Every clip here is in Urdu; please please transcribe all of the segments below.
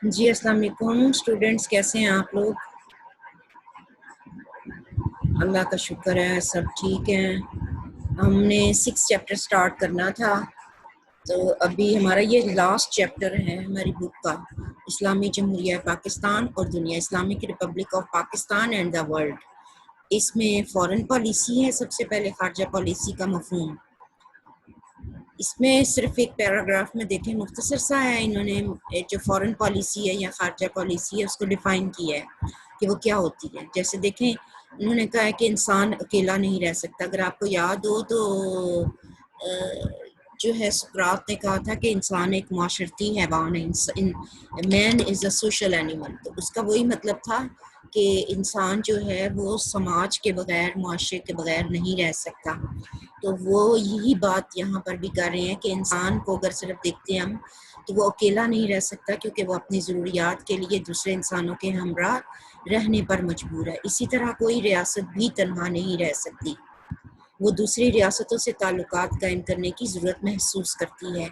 جی السلام علیکم اسٹوڈینٹس، کیسے ہیں آپ لوگ؟ اللہ کا شکر ہے سب ٹھیک ہیں۔ ہم نے 6 چیپٹر سٹارٹ کرنا تھا، تو ابھی ہمارا یہ لاسٹ چیپٹر ہے ہماری بک کا، اسلامی جمہوریہ پاکستان اور دنیا، Islamic Republic of Pakistan and the world. اس میں فارن پالیسی ہے، سب سے پہلے خارجہ پالیسی کا مفہوم۔ اس میں صرف ایک پیراگراف میں دیکھیں، مختصر سا ہے، انہوں نے جو فارن پالیسی ہے یا خارجہ پالیسی ہے اس کو ڈیفائن کیا ہے کہ وہ کیا ہوتی ہے۔ جیسے دیکھیں، انہوں نے کہا ہے کہ انسان اکیلا نہیں رہ سکتا۔ اگر آپ کو یاد ہو تو جو ہے سقراط نے کہا تھا کہ انسان ایک معاشرتی حیوان ہے، مین از اے سوشل اینیمل۔ تو اس کا وہی مطلب تھا کہ انسان جو ہے وہ سماج کے بغیر، معاشرے کے بغیر نہیں رہ سکتا۔ تو وہ یہی بات یہاں پر بھی کر رہے ہیں کہ انسان کو اگر صرف دیکھتے ہیں ہم تو وہ اکیلا نہیں رہ سکتا، کیونکہ وہ اپنی ضروریات کے لیے دوسرے انسانوں کے ہمراہ رہنے پر مجبور ہے۔ اسی طرح کوئی ریاست بھی تنہا نہیں رہ سکتی، وہ دوسری ریاستوں سے تعلقات قائم کرنے کی ضرورت محسوس کرتی ہے۔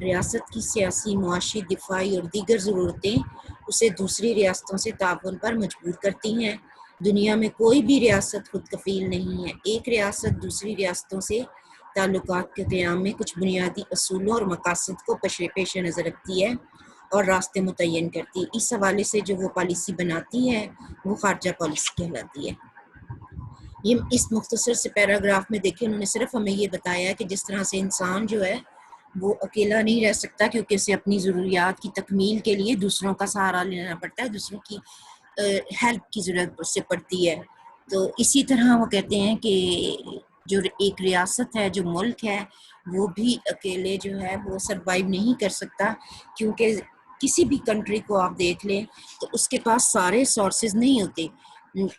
ریاست کی سیاسی، معاشی، دفاعی اور دیگر ضرورتیں اسے دوسری ریاستوں سے تعاون پر مجبور کرتی ہیں۔ دنیا میں کوئی بھی ریاست خود کفیل نہیں ہے۔ ایک ریاست دوسری ریاستوں سے تعلقات کے قیام میں کچھ بنیادی اصولوں اور مقاصد کو پیش نظر رکھتی ہے اور راستے متعین کرتی ہے۔ اس حوالے سے جو وہ پالیسی بناتی ہے وہ خارجہ پالیسی کہلاتی ہے۔ یہ اس مختصر سے پیراگراف میں دیکھیں، انہوں نے صرف ہمیں یہ بتایا ہے کہ جس طرح سے انسان جو ہے وہ اکیلا نہیں رہ سکتا، کیونکہ اسے اپنی ضروریات کی تکمیل کے لیے دوسروں کا سہارا لینا پڑتا ہے، دوسروں کی ہیلپ کی ضرورت اس سے پڑتی ہے۔ تو اسی طرح وہ کہتے ہیں کہ جو ایک ریاست ہے، جو ملک ہے، وہ بھی اکیلے جو ہے وہ سروائیو نہیں کر سکتا، کیونکہ کسی بھی کنٹری کو آپ دیکھ لیں تو اس کے پاس سارے سورسز نہیں ہوتے،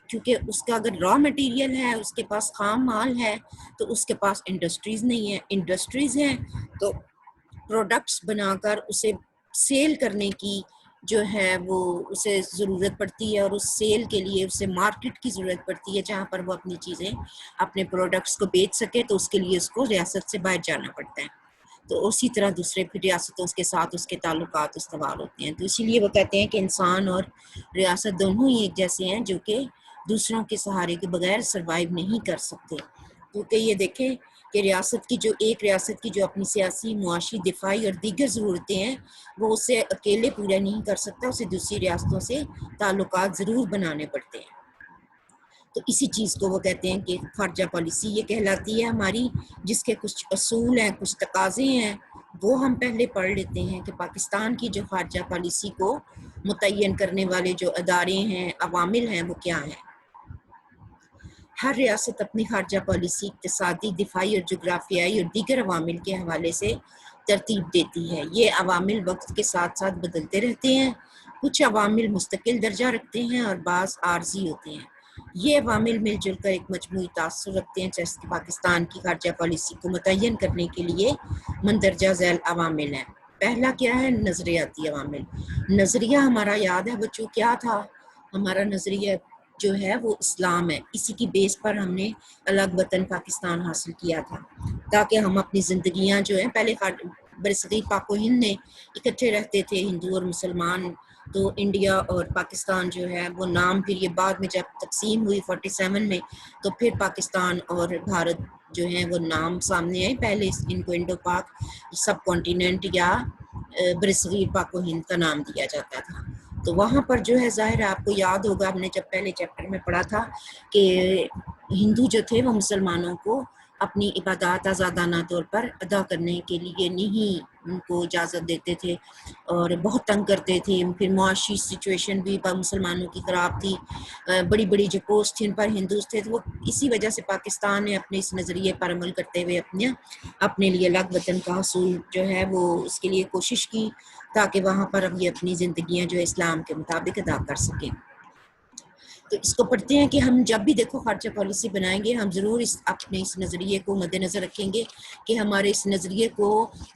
کیونکہ اس کا اگر را مٹیریل ہے، اس کے پاس خام مال ہے، تو اس کے پاس انڈسٹریز نہیں ہے، انڈسٹریز ہیں تو پروڈکٹس بنا کر اسے سیل کرنے کی جو ہے وہ اسے ضرورت پڑتی ہے، اور اس سیل کے لیے اسے مارکیٹ کی ضرورت پڑتی ہے جہاں پر وہ اپنی چیزیں، اپنے پروڈکٹس کو بیچ سکے، تو اس کے لیے اس کو ریاست سے باہر جانا پڑتا ہے۔ تو اسی طرح دوسرے پھر ریاستوں کے ساتھ اس کے تعلقات استوار ہوتے ہیں۔ تو اسی لیے وہ کہتے ہیں کہ انسان اور ریاست دونوں ہی ایک جیسے ہیں، جو کہ دوسروں کے سہارے کے بغیر سروائیو نہیں کر سکتے، کیونکہ یہ دیکھیں کہ ریاست کی جو اپنی سیاسی، معاشی، دفاعی اور دیگر ضرورتیں ہیں وہ اسے اکیلے پورا نہیں کر سکتا، اسے دوسری ریاستوں سے تعلقات ضرور بنانے پڑتے ہیں۔ تو اسی چیز کو وہ کہتے ہیں کہ خارجہ پالیسی یہ کہلاتی ہے ہماری، جس کے کچھ اصول ہیں، کچھ تقاضے ہیں، وہ ہم پہلے پڑھ لیتے ہیں کہ پاکستان کی جو خارجہ پالیسی کو متعین کرنے والے جو ادارے ہیں، عوامل ہیں، وہ کیا ہیں۔ ہر ریاست اپنی خارجہ پالیسی اقتصادی، دفاعی اور جغرافیائی اور دیگر عوامل کے حوالے سے ترتیب دیتی ہے۔ یہ عوامل وقت کے ساتھ ساتھ بدلتے رہتے ہیں، کچھ عوامل مستقل درجہ رکھتے ہیں اور بعض عارضی ہوتے ہیں۔ یہ عوامل مل جل کر ایک مجموعی تاثر رکھتے ہیں، جیسے کہ پاکستان کی خارجہ پالیسی کو متعین کرنے کے لیے مندرجہ ذیل عوامل ہیں۔ پہلا کیا ہے؟ نظریاتی عوامل۔ نظریہ ہمارا یاد ہے بچوں کیا تھا؟ ہمارا نظریہ جو ہے وہ اسلام ہے، اسی کی بیس پر ہم نے الگ وطن پاکستان حاصل کیا تھا، تاکہ ہم اپنی زندگیاں جو ہیں، پہلے برصغیر پاک و ہند میں اکٹھے رہتے تھے ہندو اور مسلمان، تو انڈیا اور پاکستان جو ہے وہ نام پھر یہ بعد میں جب تقسیم ہوئی 47 میں، تو پھر پاکستان اور بھارت جو ہیں وہ نام سامنے آئے۔ پہلے ان کو انڈو پاک سب کانٹیننٹ یا برصغیر پاک و ہند کا نام دیا جاتا تھا۔ تو وہاں پر جو ہے ظاہر ہے، آپ کو یاد ہوگا، ہم نے جب پہلے چیپٹر میں پڑھا تھا کہ ہندو جو تھے وہ مسلمانوں کو اپنی عبادات آزادانہ طور پر ادا کرنے کے لیے نہیں ان کو اجازت دیتے تھے اور بہت تنگ کرتے تھے۔ پھر معاشی سچویشن بھی مسلمانوں کی خراب تھی، بڑی بڑی جو پوسٹ تھیں ان پر ہندوز تھے، تو وہ اسی وجہ سے پاکستان نے اپنے اس نظریے پر عمل کرتے ہوئے اپنے لیے الگ وطن کا حصول جو ہے وہ اس کے لیے کوشش کی، تاکہ وہاں پر اب یہ اپنی زندگیاں جو اسلام کے مطابق ادا کر سکیں۔ تو اس کو پڑھتے ہیں کہ ہم جب بھی دیکھو خارجہ پالیسی بنائیں گے، ہم ضرور اپنے اس نظریے کو مد نظر رکھیں گے کہ ہمارے اس نظریے کو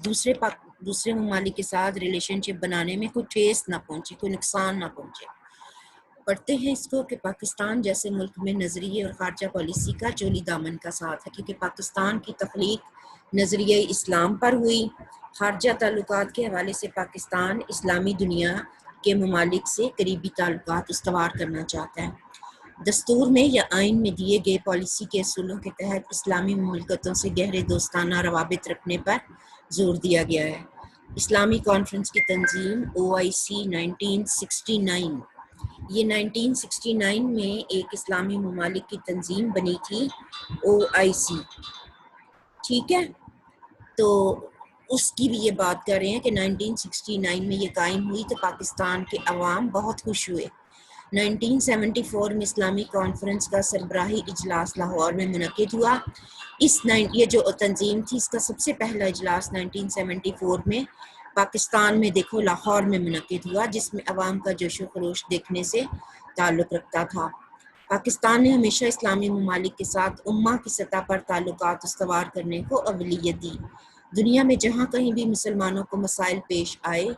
دوسرے ممالک کے ساتھ ریلیشن شپ بنانے میں کوئی ٹھیس نہ پہنچے، کوئی نقصان نہ پہنچے۔ پڑھتے ہیں اس کو کہ پاکستان جیسے ملک میں نظریے اور خارجہ پالیسی کا چولی دامن کا ساتھ ہے، کیونکہ پاکستان کی تخلیق نظریہ اسلام پر ہوئی۔ خارجہ تعلقات کے حوالے سے پاکستان اسلامی دنیا کے ممالک سے قریبی تعلقات استوار کرنا چاہتا ہے۔ دستور میں یا آئین میں دیے گئے پالیسی کے اصولوں کے تحت اسلامی مملکتوں سے گہرے دوستانہ روابط رکھنے پر زور دیا گیا ہے۔ اسلامی کانفرنس کی تنظیم OIC 1969، یہ 1969 میں ایک اسلامی ممالک کی تنظیم بنی تھی OIC، ٹھیک ہے، تو اس کی بھی یہ بات کر رہے ہیں کہ 1969 میں یہ قائم ہوئی تو پاکستان کے عوام بہت خوش ہوئے۔ 1974 میں اسلامی کانفرنس کا سربراہی اجلاس لاہور میں منعقد ہوا۔ یہ جو تنظیم تھی اس کا سب سے پہلا اجلاس 1974 میں پاکستان میں دیکھو لاہور میں منعقد ہوا، جس میں عوام کا جوش و خروش دیکھنے سے تعلق رکھتا تھا۔ پاکستان نے ہمیشہ اسلامی ممالک کے ساتھ امہ کی سطح پر تعلقات استوار کرنے کو اولویت دی۔ دنیا میں جہاں کہیں بھی مسلمانوں کو مسائل پیش آئے،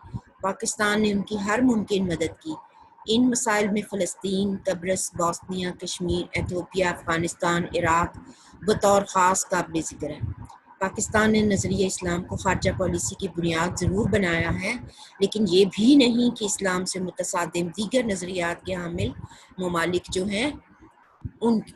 پاکستان نے ان کی ہر ممکن مدد کی۔ ان مسائل میں فلسطین، قبرص، بوسنیا، کشمیر، ایتھوپیا، افغانستان، عراق بطور خاص قابل ذکر ہے۔ پاکستان نے نظریہ اسلام کو خارجہ پالیسی کی بنیاد ضرور بنایا ہے، لیکن یہ بھی نہیں کہ اسلام سے متصادم دیگر نظریات کے حامل ممالک جو ہیں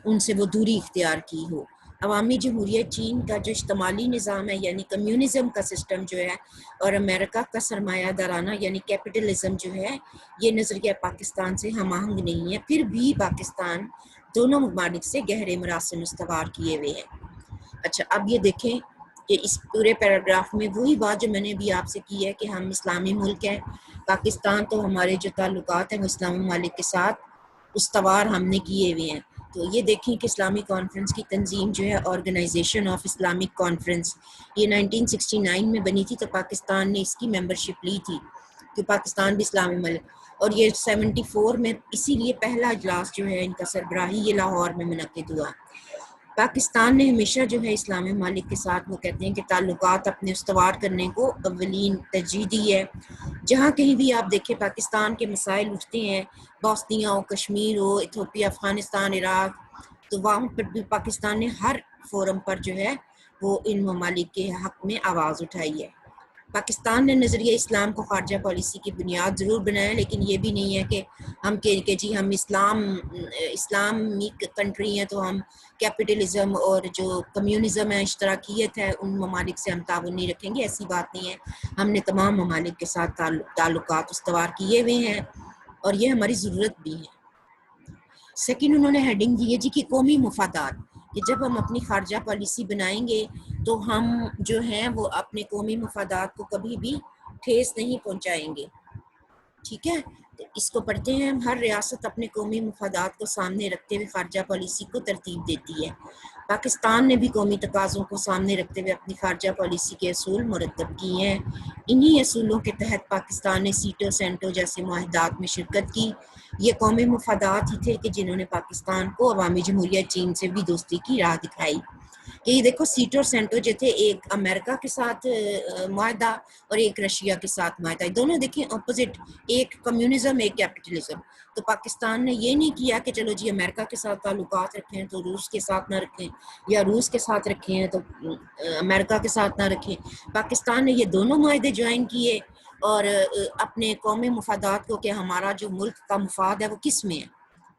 ان سے وہ دوری اختیار کی ہو۔ عوامی جمہوریہ چین کا جو اشتمالی نظام ہے یعنی کمیونزم کا سسٹم جو ہے، اور امریکہ کا سرمایہ دارانہ یعنی کیپٹلزم جو ہے، یہ نظریہ پاکستان سے ہم آہنگ نہیں ہے، پھر بھی پاکستان دونوں ممالک سے گہرے مراسم استوار کیے ہوئے ہیں۔ اچھا، اب یہ دیکھیں کہ اس پورے پیراگراف میں وہی بات جو میں نے بھی آپ سے کی ہے کہ ہم اسلامی ملک ہیں، پاکستان تو ہمارے جو تعلقات ہیں وہ اسلامی ممالک کے ساتھ استوار ہم نے کیے ہوئے ہیں۔ تو یہ دیکھیں کہ اسلامی کانفرنس کی تنظیم جو ہے آرگنائزیشن آف اسلامک کانفرنس، یہ 1969 میں بنی تھی، تو پاکستان نے اس کی ممبرشپ لی تھی کہ پاکستان بھی اسلامی ملک، اور یہ 74 میں اسی لیے پہلا اجلاس جو ہے ان کا سربراہی یہ لاہور میں منعقد ہوا۔ پاکستان نے ہمیشہ جو ہے اسلامی ممالک کے ساتھ وہ کہتے ہیں کہ تعلقات اپنے استوار کرنے کو اولین ترجیح دی ہے۔ جہاں کہیں بھی آپ دیکھیں پاکستان کے مسائل اٹھتے ہیں، بوسنیا ہو، کشمیر ہو، ایتھوپیا، افغانستان، عراق، تو وہاں پر بھی پاکستان نے ہر فورم پر جو ہے وہ ان ممالک کے حق میں آواز اٹھائی ہے۔ پاکستان نے نظریہ اسلام کو خارجہ پالیسی کی بنیاد ضرور بنایا، لیکن یہ بھی نہیں ہے کہ ہم کہ جی ہم اسلامی کنٹری ہیں تو ہم کیپٹلزم اور جو کمیونزم ہے، اشتراکیت ہے، ان ممالک سے ہم تعاون نہیں رکھیں گے، ایسی بات نہیں ہے۔ ہم نے تمام ممالک کے ساتھ تعلقات استوار کیے ہوئے ہیں اور یہ ہماری ضرورت بھی ہے۔ سیکنڈ انہوں نے ہیڈنگ دی ہے جی کہ قومی مفادات، کہ جب ہم اپنی خارجہ پالیسی بنائیں گے تو ہم جو ہیں وہ اپنے قومی مفادات کو کبھی بھی ٹھیس نہیں پہنچائیں گے، ٹھیک ہے۔ تو اس کو پڑھتے ہیں، ہر ریاست اپنے قومی مفادات کو سامنے رکھتے ہوئے خارجہ پالیسی کو ترتیب دیتی ہے۔ پاکستان نے بھی قومی تقاضوں کو سامنے رکھتے ہوئے اپنی خارجہ پالیسی کے اصول مرتب کیے ہیں۔ انہی اصولوں کے تحت پاکستان نے سیٹو سینٹو جیسے معاہدات میں شرکت کی۔ یہ قومی مفادات ہی تھے کہ جنہوں نے پاکستان کو عوامی جمہوریہ چین سے بھی دوستی کی راہ دکھائی۔ کہ یہ دیکھو سیٹو اور سینٹو جو تھے، ایک امریکہ کے ساتھ معاہدہ اور ایک رشیا کے ساتھ معاہدہ، دونوں دیکھیں اپوزٹ، ایک کمیونزم ایک کیپٹلزم۔ تو پاکستان نے یہ نہیں کیا کہ چلو جی امریکہ کے ساتھ تعلقات رکھیں تو روس کے ساتھ نہ رکھیں، یا روس کے ساتھ رکھیں تو امریکہ کے ساتھ نہ رکھیں۔ پاکستان نے یہ دونوں معاہدے جوائن کیے اور اپنے قومی مفادات کو کہ ہمارا جو ملک کا مفاد ہے وہ کس میں ہے،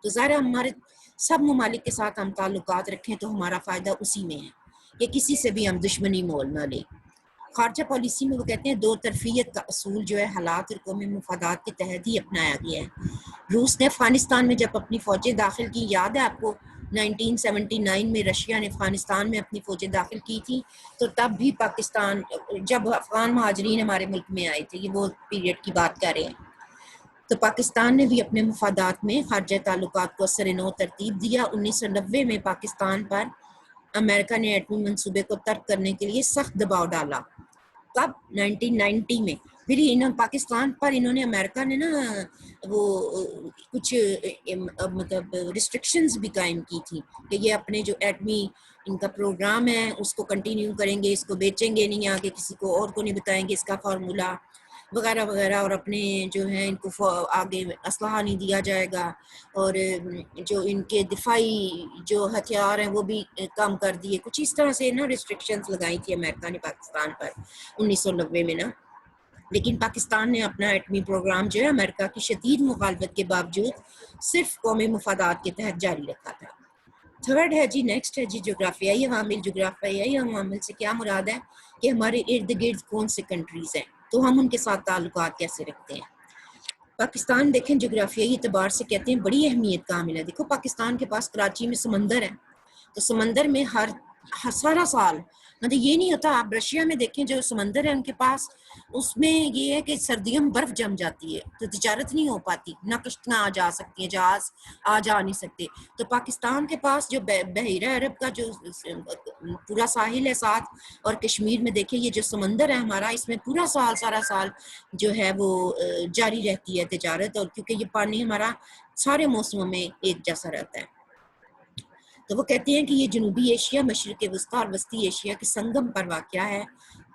تو ظاہر ہے ہمارے سب ممالک کے ساتھ ہم تعلقات رکھیں تو ہمارا فائدہ اسی میں ہے کہ کسی سے بھی ہم دشمنی مول نہ لیں۔ خارجہ پالیسی میں وہ کہتے ہیں دو طرفیت کا اصول جو ہے حالات اور قومی مفادات کے تحت ہی اپنایا گیا ہے۔ روس نے افغانستان میں جب اپنی فوجیں داخل کی، یاد ہے آپ کو 1979 میں رشیا نے افغانستان میں اپنی فوجیں داخل کی تھی، تو تب بھی پاکستان، جب افغان مہاجرین ہمارے ملک میں آئے تھے، یہ وہ پیریڈ کی بات کر رہے ہیں، تو پاکستان نے بھی اپنے مفادات میں خارجہ تعلقات کو اثر نو ترتیب دیا۔ 1990 میں پاکستان پر امریکہ نے ایٹمی منصوبے کو ترک کرنے کے لیے سخت دباؤ ڈالا۔ کب؟ 1990 میں۔ پھر پاکستان پر انہوں نے، امریکہ نے نا وہ کچھ مطلب ریسٹرکشنز بھی قائم کی تھی کہ یہ اپنے جو ایٹمی ان کا پروگرام ہے اس کو کنٹینیو کریں گے، اس کو بیچیں گے نہیں، آگے کسی کو اور کو نہیں بتائیں گے اس کا فارمولا وغیرہ وغیرہ، اور اپنے جو ہیں ان کو آگے اسلحہ نہیں دیا جائے گا، اور جو ان کے دفاعی جو ہتھیار ہیں وہ بھی کم کر دیے، کچھ اس طرح سے نا ریسٹرکشنز لگائی تھی امریکہ نے پاکستان پر 1990 میں نا۔ لیکن پاکستان نے اپنا ایٹمی پروگرام جو ہے امریکہ کی شدید مخالفت کے باوجود صرف قومی مفادات کے تحت جاری رکھا تھا۔ تھرڈ ہے جی، نیکسٹ ہے جی جغرافیائی عوامل۔ جغرافیائی عوامل سے کیا مراد ہے کہ ہمارے ارد گرد کون سے کنٹریز ہیں، تو ہم ان کے ساتھ تعلقات کیسے رکھتے ہیں۔ پاکستان دیکھیں جغرافیائی اعتبار سے کہتے ہیں بڑی اہمیت کا حامل ہے۔ دیکھو پاکستان کے پاس کراچی میں سمندر ہے، تو سمندر میں ہر سارا سال مطلب یہ نہیں ہوتا، آپ رشیا میں دیکھیں جو سمندر ہے ان کے پاس، اس میں یہ ہے کہ سردیوں میں برف جم جاتی ہے تو تجارت نہیں ہو پاتی، نہ کشتیاں آ جا سکتی ہیں، جہاز آ جا نہیں سکتے۔ تو پاکستان کے پاس جو بحیرہ عرب کا جو پورا ساحل ہے ساتھ، اور کشمیر میں دیکھیں یہ جو سمندر ہے ہمارا، اس میں پورا سال سارا سال جو ہے وہ جاری رہتی ہے تجارت، اور کیونکہ یہ پانی ہمارا سارے موسموں میں ایک جیسا رہتا ہے۔ تو وہ کہتے ہیں کہ یہ جنوبی ایشیا، مشرق وسطیٰ اور وسطی ایشیا کے سنگم پر واقع ہے۔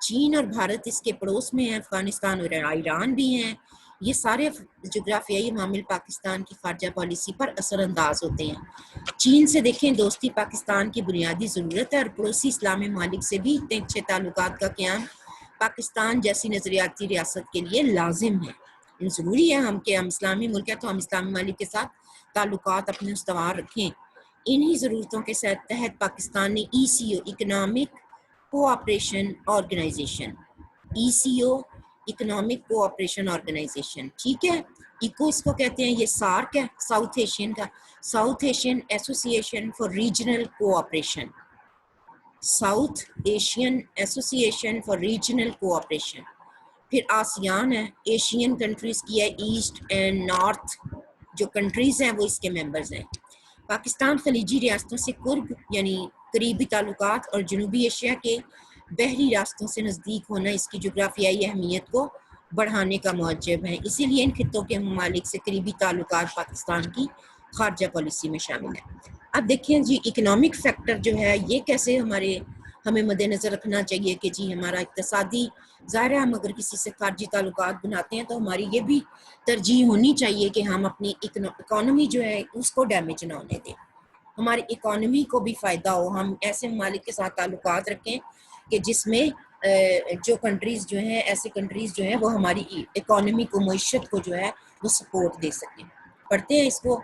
چین اور بھارت اس کے پڑوس میں ہیں، افغانستان اور ایران بھی ہیں۔ یہ سارے جغرافیائی عوامل پاکستان کی خارجہ پالیسی پر اثر انداز ہوتے ہیں۔ چین سے دیکھیں دوستی پاکستان کی بنیادی ضرورت ہے، اور پڑوسی اسلامی ممالک سے بھی اتنے اچھے تعلقات کا قیام پاکستان جیسی نظریاتی ریاست کے لیے لازم ہے۔ ضروری ہے ہم اسلامی ملک ہے تو ہم اسلامی ممالک کے ساتھ تعلقات اپنے استوار رکھیں۔ انہی ضرورتوں کے تحت پاکستان نے ای سی او اکنامک کوآپریشن آرگنائزیشن، ای سی او اکنامک کوآپریشن آرگنائزیشن، ٹھیک ہے، ایکو اس کو کہتے ہیں، یہ سارک ہے ساؤتھ ایشین کا، ساؤتھ ایشین ایسوسی ایشن for regional cooperation, south Asian ایسوسی ایشن فار ریجنل کوآپریشن۔ پھر آسیان ہے، ایشین کنٹریز کی ہے، ایسٹ اینڈ نارتھ جو کنٹریز ہیں وہ اس کے ممبرز ہیں۔ پاکستان خلیجی ریاستوں سے قرب یعنی قریبی تعلقات اور جنوبی ایشیا کے بحری راستوں سے نزدیک ہونا اس کی جغرافیائی اہمیت کو بڑھانے کا موجب ہے، اسی لیے ان خطوں کے ممالک سے قریبی تعلقات پاکستان کی خارجہ پالیسی میں شامل ہے۔ اب دیکھیں جی اکنامک فیکٹر جو ہے یہ کیسے ہمیں مد نظر رکھنا چاہیے کہ جی ہمارا اقتصادی، ظاہر ہے ہم اگر کسی سے خارجی تعلقات بناتے ہیں تو ہماری یہ بھی ترجیح ہونی چاہیے کہ ہم اپنی اکانومی جو ہے اس کو ڈیمیج نہ ہونے دیں، ہماری اکانومی کو بھی فائدہ ہو، ہم ایسے ممالک کے ساتھ تعلقات رکھیں کہ جس میں جو کنٹریز جو ہیں، ایسے کنٹریز جو ہیں وہ ہماری اکانومی کو، معیشت کو جو ہے وہ سپورٹ دے سکیں۔ پڑھتے ہیں اس کو،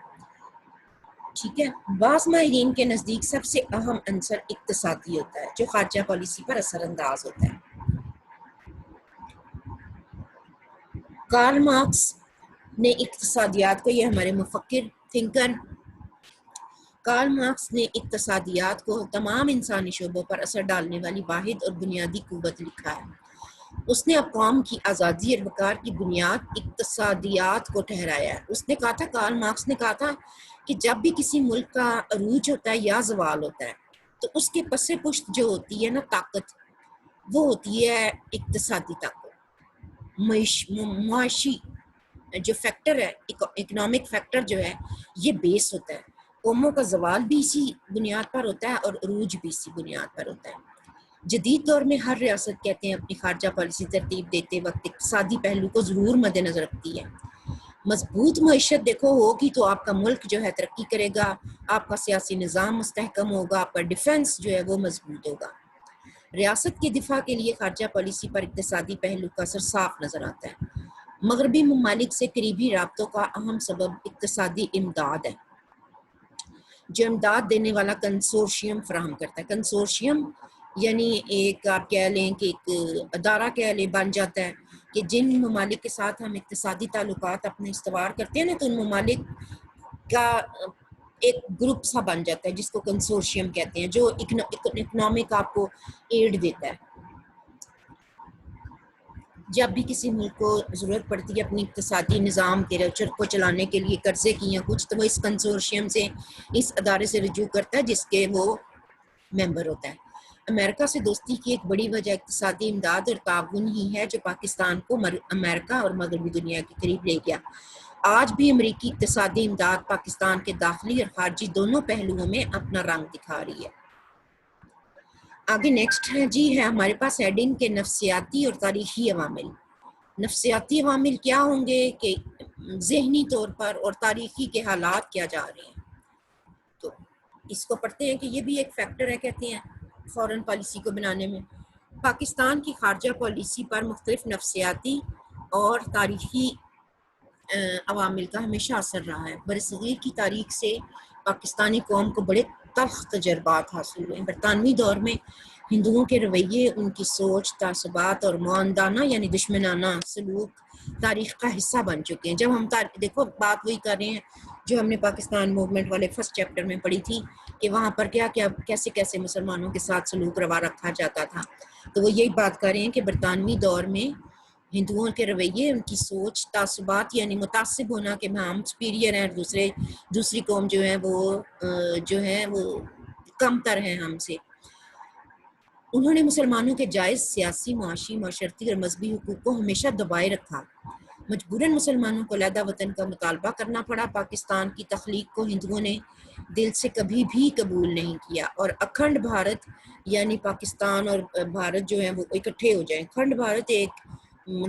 ٹھیک ہے۔ بعض ماہرین کے نزدیک سب سے اہم عنصر اقتصادی ہوتا ہے جو خارجہ پالیسی پر اثر انداز ہوتا ہے۔ کارل مارکس نے اقتصادیات کو، یہ ہمارے مفکر تھنکر کارل مارکس نے اقتصادیات کو تمام انسانی شعبوں پر اثر ڈالنے والی واحد اور بنیادی قوت لکھا ہے۔ اس نے اقوام کی آزادی اور وقار کی بنیاد اقتصادیات کو ٹھہرایا ہے۔ اس نے کہا تھا، کارل مارکس نے کہا تھا کہ جب بھی کسی ملک کا عروج ہوتا ہے یا زوال ہوتا ہے تو اس کے پس پشت جو ہوتی ہے نا طاقت، وہ ہوتی ہے اقتصادی طاقت، معاشی جو فیکٹر ہے، اکنامک فیکٹر جو ہے یہ بیس ہوتا ہے۔ قوموں کا زوال بھی اسی بنیاد پر ہوتا ہے اور عروج بھی اسی بنیاد پر ہوتا ہے۔ جدید دور میں ہر ریاست کہتے ہیں اپنی خارجہ پالیسی ترتیب دیتے وقت اقتصادی پہلو کو ضرور مد نظر رکھتی ہے۔ مضبوط معیشت دیکھو ہوگی تو آپ کا ملک جو ہے ترقی کرے گا، آپ کا سیاسی نظام مستحکم ہوگا، آپ کا ڈیفنس جو ہے وہ مضبوط ہوگا۔ ریاست کے دفاع کے لیے خارجہ پالیسی پر اقتصادی پہلو کا اثر صاف نظر آتا ہے۔ مغربی ممالک سے قریبی رابطوں کا اہم سبب اقتصادی امداد ہے، جو امداد دینے والا کنسورشیم فراہم کرتا ہے۔ کنسورشیم یعنی ایک آپ کہہ لیں کہ ایک ادارہ کہہ لیں بن جاتا ہے کہ جن ممالک کے ساتھ ہم اقتصادی تعلقات اپنے استوار کرتے ہیں نا، تو ان ممالک کا ایک گروپ سا بن جاتا ہے جس کو کنسورشیم کہتے ہیں، جو اکنامک آپ کو ایڈ دیتا ہے۔ جب بھی کسی ملک کو ضرورت پڑتی ہے اپنی اقتصادی نظام کو چلانے کے لیے قرضے کی یا کچھ، تو وہ اس کنسورشیم سے، اس ادارے سے رجوع کرتا ہے جس کے وہ ممبر ہوتا ہے۔ امریکہ سے دوستی کی ایک بڑی وجہ اقتصادی امداد اور تعاون ہی ہے جو پاکستان کو امریکہ اور مغربی دنیا کے قریب لے گیا۔ آج بھی امریکی اقتصادی امداد پاکستان کے داخلی اور خارجی دونوں پہلوؤں میں اپنا رنگ دکھا رہی ہے۔ آگے نیکسٹ ہے جی، ہے ہمارے پاس ہیڈنگ کے نفسیاتی اور تاریخی عوامل۔ نفسیاتی عوامل کیا ہوں گے کہ ذہنی طور پر اور تاریخی کے حالات کیا جا رہے ہیں، تو اس کو پڑھتے ہیں کہ یہ بھی ایک فیکٹر ہے، کہتے ہیں فورن پالیسی کو بنانے میں۔ پاکستان کی خارجہ پالیسی پر مختلف نفسیاتی اور تاریخی عوامل کا ہمیشہ اثر رہا ہے۔ برصغیر کی تاریخ سے پاکستانی قوم کو بڑے تلخ تجربات حاصل ہوئے۔ برطانوی دور میں ہندوؤں کے رویے، ان کی سوچ، تعصبات اور معاندانہ یعنی دشمنانہ سلوک تاریخ کا حصہ بن چکے ہیں۔ جب ہم دیکھو بات وہی کر رہے ہیں جو ہم نے پاکستان موومنٹ والے فرسٹ چیپٹر میں پڑھی تھی کہ وہاں پر کیا کیا کیسے کیسے مسلمانوں کے ساتھ سلوک روا رکھا جاتا تھا، تو وہ یہی بات کر رہے ہیں کہ برطانوی دور میں ہندوؤں کے رویے، ان کی سوچ، تعصبات یعنی متعصب ہونا کہ ہم سپیریئر ہیں، دوسری قوم جو ہے وہ کم تر ہیں ہم سے، انہوں نے مسلمانوں کے جائز سیاسی، معاشی، معاشرتی اور مذہبی حقوق کو ہمیشہ دبائے رکھا۔ مجبوراً مسلمانوں کو علیحدہ وطن کا مطالبہ کرنا پڑا۔ پاکستان کی تخلیق کو ہندوؤں نے دل سے کبھی بھی قبول نہیں کیا، اور اکھنڈ بھارت یعنی پاکستان اور بھارت جو ہیں وہ اکٹھے ہو جائیں۔ اکھنڈ بھارت ایک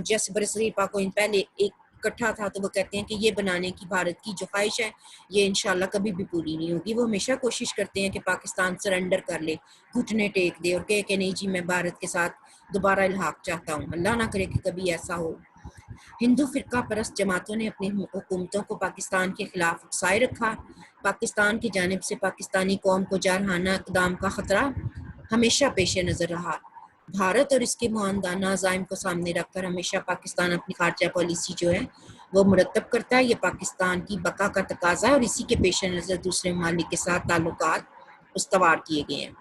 جیسے برصغیر پاک و ہند پہلے ایک اکٹھا تھا، تو وہ کہتے ہیں کہ یہ بنانے کی بھارت کی جو خواہش ہے یہ انشاءاللہ کبھی بھی پوری نہیں ہوگی۔ وہ ہمیشہ کوشش کرتے ہیں کہ پاکستان سرنڈر کر لے، گھٹنے ٹیک دے اور کہے کہ نہیں جی میں بھارت کے ساتھ دوبارہ الحاق چاہتا ہوں، اللہ نہ کرے کہ کبھی ایسا ہو۔ ہندو فرقہ پرست جماعتوں نے اپنی حکومتوں کو پاکستان کے خلاف اکسائے رکھا۔ پاکستان کی جانب سے پاکستانی قوم کو جارحانہ اقدام کا خطرہ ہمیشہ پیش نظر رہا۔ بھارت اور اس کے معاندانہ عزائم کو سامنے رکھ کر ہمیشہ پاکستان اپنی خارجہ پالیسی جو ہے وہ مرتب کرتا ہے۔ یہ پاکستان کی بقا کا تقاضا ہے اور اسی کے پیش نظر دوسرے ممالک کے ساتھ تعلقات استوار کیے گئے ہیں۔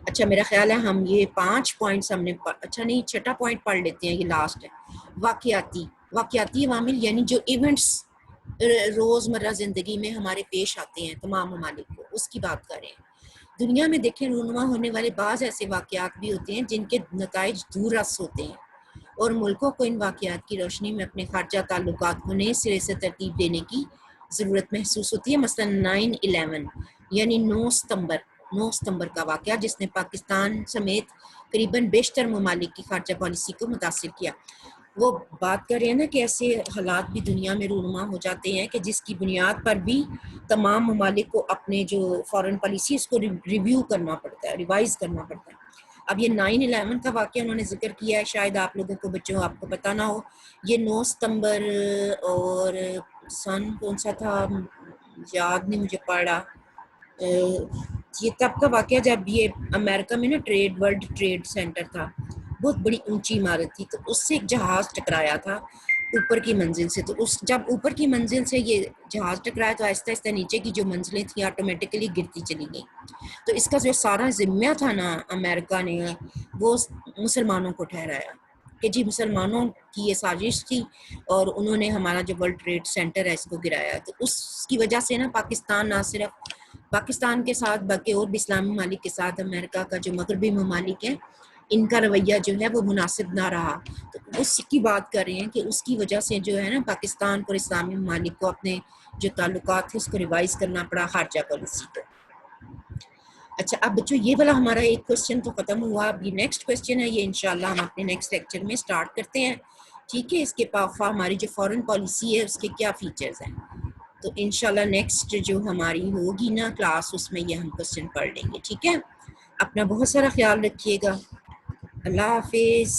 اچھا میرا خیال ہے ہم یہ 5 پوائنٹس ہم نے اچھا نہیں 6 پوائنٹ پڑھ لیتے ہیں، یہ لاسٹ ہے۔ واقعاتی عوامل یعنی جو ایونٹس روزمرہ زندگی میں ہمارے پیش آتے ہیں تمام ممالک کو، اس کی بات کریں۔ دنیا میں دیکھیں رونما ہونے والے بعض ایسے واقعات بھی ہوتے ہیں جن کے نتائج دور رس ہوتے ہیں، اور ملکوں کو ان واقعات کی روشنی میں اپنے خارجہ تعلقات کو نئے سرے سے ترتیب دینے کی ضرورت محسوس ہوتی ہے۔ مثلا 9/11 یعنی 9 ستمبر کا واقعہ جس نے پاکستان سمیت قریباً بیشتر ممالک کی خارجہ پالیسی کو متاثر کیا۔ وہ بات کر رہے ہیں نا کہ ایسے حالات بھی دنیا میں رونما ہو جاتے ہیں کہ جس کی بنیاد پر بھی تمام ممالک کو اپنے جو فارن پالیسی اس کو ریویو کرنا پڑتا ہے، ریوائز کرنا پڑتا ہے۔ اب یہ 9/11 کا واقعہ انہوں نے ذکر کیا ہے، شاید آپ لوگوں کو بچوں آپ کو پتہ نہ ہو، یہ 9 ستمبر اور سن کون سا تھا یاد نہیں مجھے پڑا، یہ تب کا واقعہ جب یہ امریکہ میں نا ورلڈ ٹریڈ سینٹر تھا، بہت بڑی اونچی عمارت تھی، تو اس سے ایک جہاز ٹکرایا تھا اوپر کی منزل سے، تو جب اوپر کی منزل سے یہ جہاز ٹکرایا تو آہستہ آہستہ نیچے کی جو منزلیں تھیں آٹومیٹکلی گرتی چلی گئیں۔ تو اس کا جو سارا ذمہ تھا نا امریکہ نے وہ مسلمانوں کو ٹھہرایا کہ جی مسلمانوں کی یہ سازش تھی اور انہوں نے ہمارا جو ورلڈ ٹریڈ سینٹر ہے اس کو گرایا۔ تو اس کی وجہ سے نا پاکستان نہ صرف پاکستان کے ساتھ بلکہ اور بھی اسلامی ممالک کے ساتھ امریکہ کا جو مغربی ممالک ہیں ان کا رویہ جو ہے وہ مناسب نہ رہا۔ تو اس کی بات کر رہے ہیں کہ اس کی وجہ سے جو ہے نا پاکستان اور اسلامی ممالک کو اپنے جو تعلقات تھے اس کو ریوائز کرنا پڑا خارجہ پالیسی کو۔ اچھا اب بچوں یہ والا ہمارا ایک کوسچن تو ختم ہوا، اب یہ نیکسٹ کوسچن ہے، یہ انشاءاللہ ہم اپنے نیکسٹ لیکچر میں سٹارٹ کرتے ہیں، ٹھیک ہے۔ اس کے ہماری جو فارن پالیسی ہے اس کے کیا فیچرز ہیں، تو انشاءاللہ نیکسٹ جو ہماری ہوگی نا کلاس اس میں یہ ہم کوسچن پڑھ لیں گے، ٹھیک ہے۔ اپنا بہت سارا خیال رکھیے گا، اللہ حافظ۔